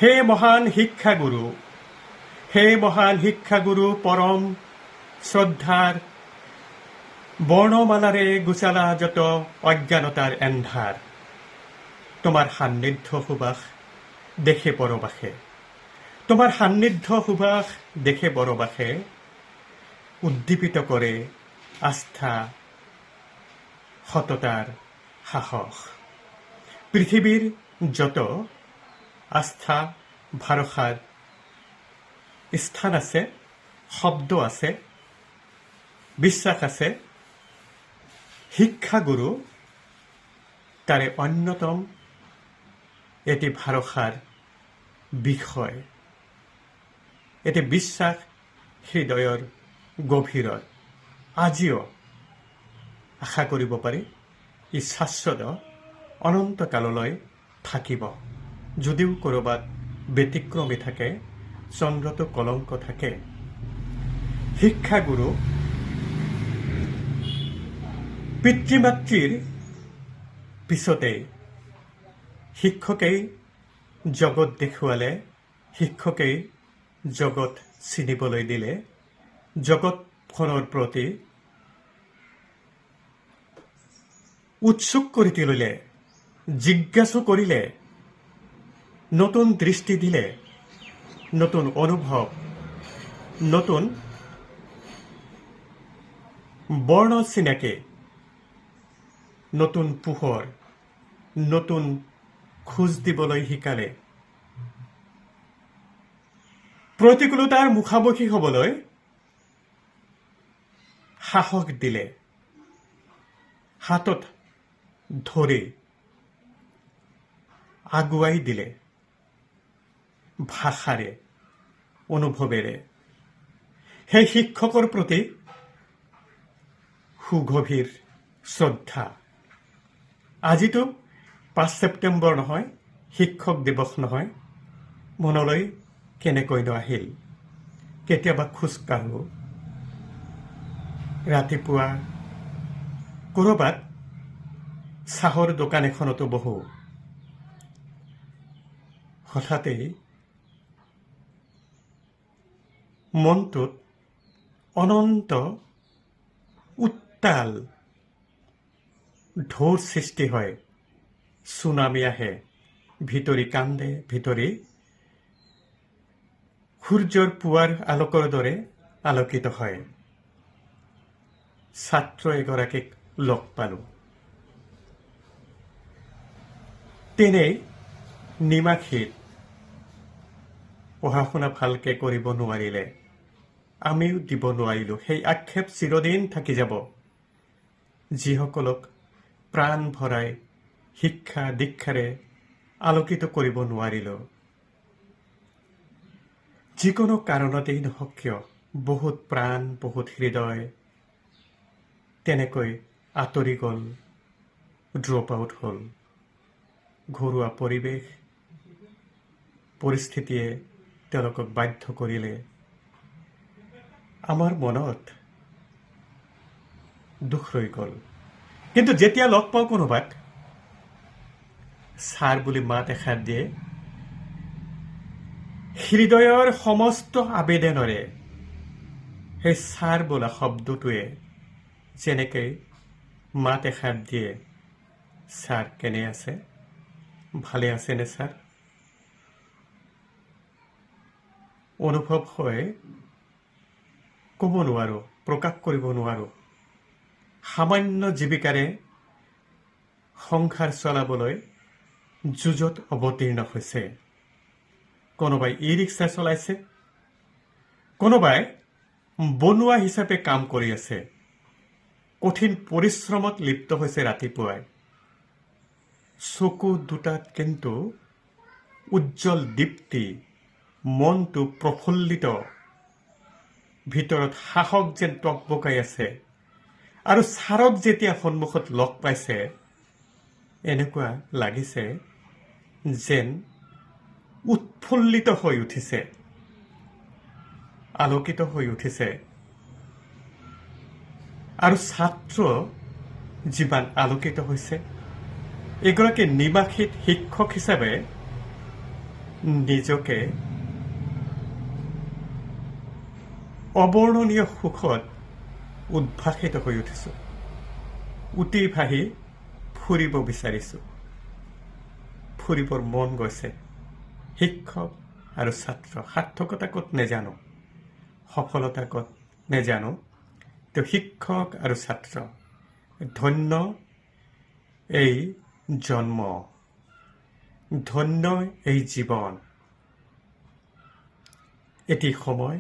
হে মহান শিক্ষাগুৰু, হে মহান শিক্ষাগুৰু, পৰম শ্ৰদ্ধাৰ বৰ্ণমালাৰে গুচালা যত অজ্ঞানতাৰ এন্ধাৰ। তোমাৰ সান্নিধ্য সুবাস দেখে পৰবাসে, তোমাৰ সান্নিধ্য সুবাস দেখে পৰবাসে, উদ্দীপিত কৰে আস্থা সততাৰ সাহস। পৃথিৱীৰ যত আস্থা ভৰসাৰ স্থান আছে, শব্দ আছে, বিশ্বাস আছে, শিক্ষাগুৰু তাৰে অন্যতম এটি ভৰসাৰ বিষয়, এটি বিশ্বাস হৃদয়ৰ গভীৰত আজিও আশা কৰিব পাৰি ই শাশ্বত অনন্তকাললৈ থাকিব। যদিও ক'ৰবাত ব্যতিক্ৰমী থাকে, চন্দ্ৰতো কলংক থাকে। শিক্ষাগুৰু পিতৃ মাতৃৰ পিছতেই শিক্ষকেই জগত দেখুৱালে, শিক্ষকেই জগত চিনিবলৈ দিলে, জগতখনৰ প্ৰতি উৎসুক কৰি তুলিলে, জিজ্ঞাসু কৰিলে, নতুন দৃষ্টি দিলে, নতুন অনুভৱ, নতুন বৰ্ণ চিনাকি, নতুন পোহৰ, নতুন খোজ দিবলৈ শিকালে। প্ৰতিকূলতাৰ মুখামুখি হ'বলৈ সাহস দিলে, হাতত ধৰি আগুৱাই দিলে, ভাষাৰে, অনুভৱেৰে। সেই শিক্ষকৰ প্ৰতি সুগভীৰ শ্ৰদ্ধা। আজিতো 5 ছেপ্টেম্বৰ নহয়, শিক্ষক দিৱস নহয়, মনলৈ কেনেকৈনো আহিল। কেতিয়াবা খোজকাঢ়ো, ৰাতিপুৱা ক'ৰবাত চাহৰ দোকান এখনতো বহো, হঠাতেই মনটোত অনন্ত উত্তাল ঢৌৰ সৃষ্টি হয়, চুনামি আহে, ভিতৰি কান্দে, ভিতৰি সূৰ্যৰ পুৱাৰ আলোকৰ দৰে আলোকিত হয়। ছাত্ৰ এগৰাকীক লগ পালোঁ। তেনেই নিমাখিত পঢ়া শুনা ভালকে কৰিব নোৱাৰিলে, আমিও দিব নোৱাৰিলোঁ। সেই আক্ষেপ চিৰদিন থাকি যাব। যিসকলক প্ৰাণ ভৰাই শিক্ষা দীক্ষাৰে আলোকিত কৰিব নোৱাৰিলোঁ। যিকোনো কাৰণতেই নহওক কিয়, বহুত প্ৰাণ, বহুত হৃদয় তেনেকৈ আঁতৰি গ'ল, ড্ৰপ আউট হ'ল। ঘৰুৱা পৰিৱেশ পৰিস্থিতিয়ে তেওঁলোকক বাধ্য কৰিলে। আমাৰ মনত দুখ ৰৈ গ'ল। কিন্তু যেতিয়া লগ পাওঁ কোনোবাক, ছাৰ বুলি মাত এষাৰ দিয়ে, হৃদয়ৰ সমস্ত আবেদনেৰে সেই ছাৰ বোলা শব্দটোৱে যেনেকৈ মাত এষাৰ দিয়ে, ছাৰ কেনে আছে, ভালে আছেনে ছাৰ, অনুভৱ হয় ক'ব নোৱাৰোঁ, প্ৰকাশ কৰিব নোৱাৰোঁ। সামান্য জীৱিকাৰে সংসাৰ চলাবলৈ যুঁজত অৱতীৰ্ণ হৈছে। কোনোবাই ই ৰিক্সা চলাইছে, কোনোবাই বনুৱা হিচাপে কাম কৰি আছে, কঠিন পৰিশ্ৰমত লিপ্ত হৈছে ৰাতিপুৱাই। চকু দুটাত কিন্তু উজ্জ্বল দীপ্তি, মনটো প্ৰফুল্লিত, ভিতৰত সাহস যেন টকবকাই আছে। আৰু ছাৰক যেতিয়া সন্মুখত লগ পাইছে, এনেকুৱা লাগিছে যেন উৎফুল্লিত হৈ উঠিছে, আলোকিত হৈ উঠিছে। আৰু ছাত্ৰ যিমান আলোকিত হৈছে, এগৰাকী নিমাখিত শিক্ষক হিচাপে নিজকে অবৰ্ণনীয় সুখত উদ্ভাসিত হৈ উঠিছোঁ। উটি ভাহি ফুৰিব বিচাৰিছোঁ। ফুৰিবৰ মন গৈছে। শিক্ষক আৰু ছাত্ৰ সাৰ্থকতা ক'ত নেজানো, সফলতা ক'ত নেজানো, তো শিক্ষক আৰু ছাত্ৰ ধন্য এই জন্ম, ধন্য এই জীৱন। এটি সময়,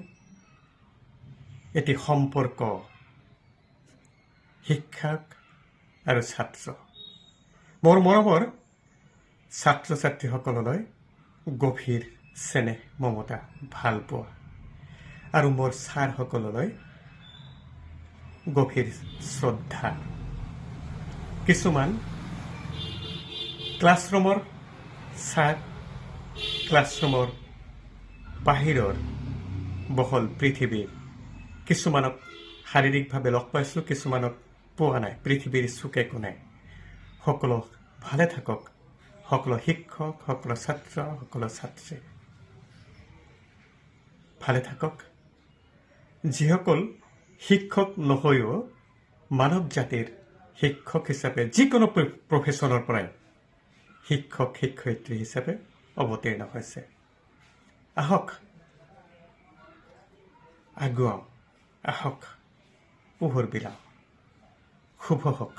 এটি সম্পৰ্ক, শিক্ষক আৰু ছাত্ৰ। মোৰ মৰমৰ ছাত্ৰ ছাত্ৰীসকললৈ গভীৰ চেনেহ, মমতা, ভাল পোৱা, আৰু মোৰ ছাৰসকললৈ গভীৰ শ্ৰদ্ধা। কিছুমান ক্লাছৰুমৰ ছাৰ, ক্লাছৰুমৰ বাহিৰৰ বহল পৃথিৱীৰ, কিছুমানক শাৰীৰিকভাৱে লগ পাইছোঁ, কিছুমানক পোৱা নাই, পৃথিৱীৰ চুকে কোণে। সকলো ভালে থাকক, সকলো শিক্ষক, সকলো ছাত্ৰ, সকলো ছাত্ৰী ভালে থাকক। যিসকল শিক্ষক নহৈও মানৱ জাতিৰ শিক্ষক হিচাপে যিকোনো প্ৰফেশ্যনৰ পৰাই শিক্ষক শিক্ষয়িত্ৰী হিচাপে অৱতীৰ্ণ হৈছে, আহক আগুৱাওঁ, আহক পোহৰ বিলাওঁ। শুভ হওক।